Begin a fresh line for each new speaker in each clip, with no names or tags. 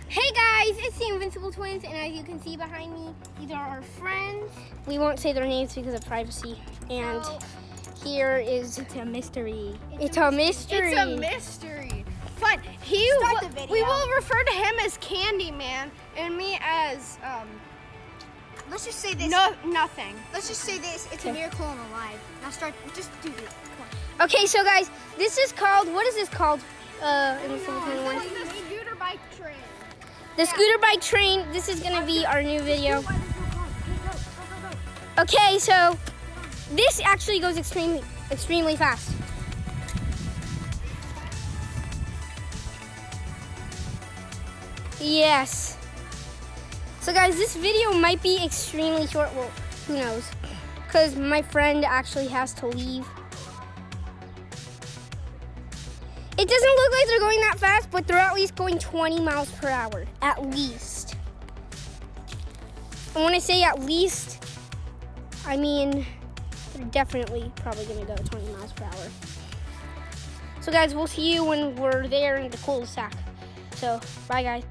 Hey guys, it's the Invincible Twins, and as you can see behind me, these are our friends. We won't say their names because of privacy. And here is...
It's a mystery.
It's a mystery.
It's a mystery. Fun. We will refer to him as Candyman and me as
Let's just say this.
nothing.
Let's just say this. It's a miracle I'm alive. Now start. Just do it. Come on.
Okay, so guys, this is called... What is this called? Invincible Twin 1.
It's the scooter bike train.
The scooter bike train. This is going to be our new video. Okay, so this actually goes extremely fast. Yes. So guys, this video might be extremely short. Well, who knows? Because my friend actually has to leave. It doesn't look like they're going that fast, but they're at least going 20 miles per hour. At least. And when I say at least, I mean they're definitely probably going to go 20 miles per hour. So guys, we'll see you when we're there in the cul-de-sac. So, bye guys.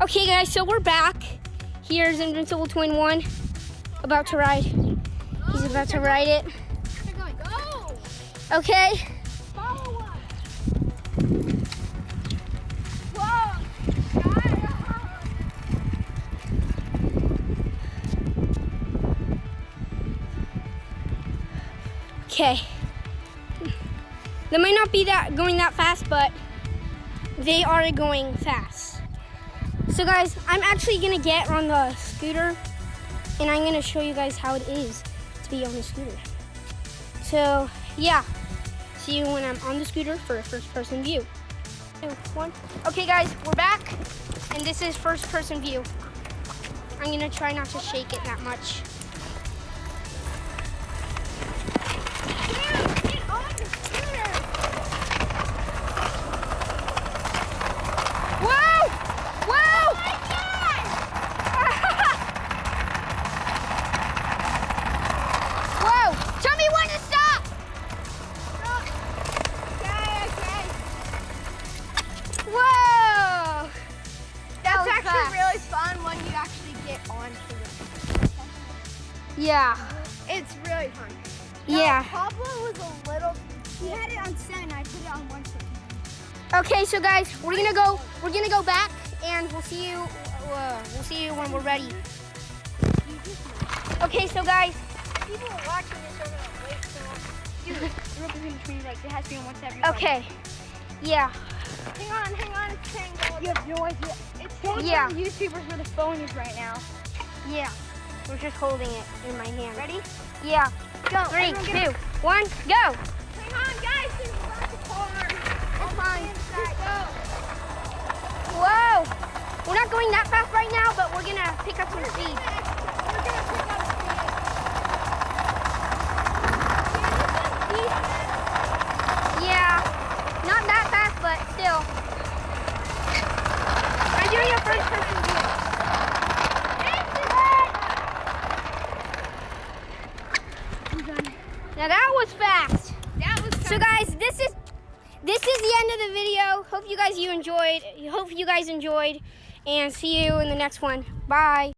Okay guys, so we're back. Here's Invincible Twin 1 about to ride. He's about to ride it.
Go.
Okay.
Follow us. Whoa.
Okay. They might not be going that fast, but they are going fast. So guys, I'm actually gonna get on the scooter and I'm gonna show you guys how it is to be on the scooter. So yeah, see you when I'm on the scooter for a first person view. 2, 1. Okay guys, we're back and this is first person view. I'm gonna try not to shake it that much.
Get on the scooter.
Whoa! Whoa!
Oh my God.
Whoa! Tell me when to stop!
Okay.
Whoa!
That's
was
actually
fast.
really fun when you actually get onto it.
Yeah.
It's really fun.
Yeah.
Pablo was a little.
He had it on 7. I put it on 1 second.
Okay, so guys, we're gonna go back, and we'll see you when we're ready. Okay, so guys,
People are watching this are gonna wait so long. Dude, you're up in between, like, it has to be on one side.
okay, yeah,
Hang on, it's tangled. You have no idea. It's tangled
Yeah.
for YouTubers where the phone is right now.
yeah. We're just holding it in my hand.
Ready?
Yeah.
Go.
3,
Everyone get
2, 1, go.
Hang on, guys. There's lots of cars. It's fine. Just go.
Whoa! We're not going that fast right now, but we're gonna pick up some speed.
We're gonna pick up
Yeah, not that fast, but still. I'm doing a first person view. Now that was fast.
That was
So guys, this is the end of the video. Hope you guys enjoyed, and see you in the next one. Bye.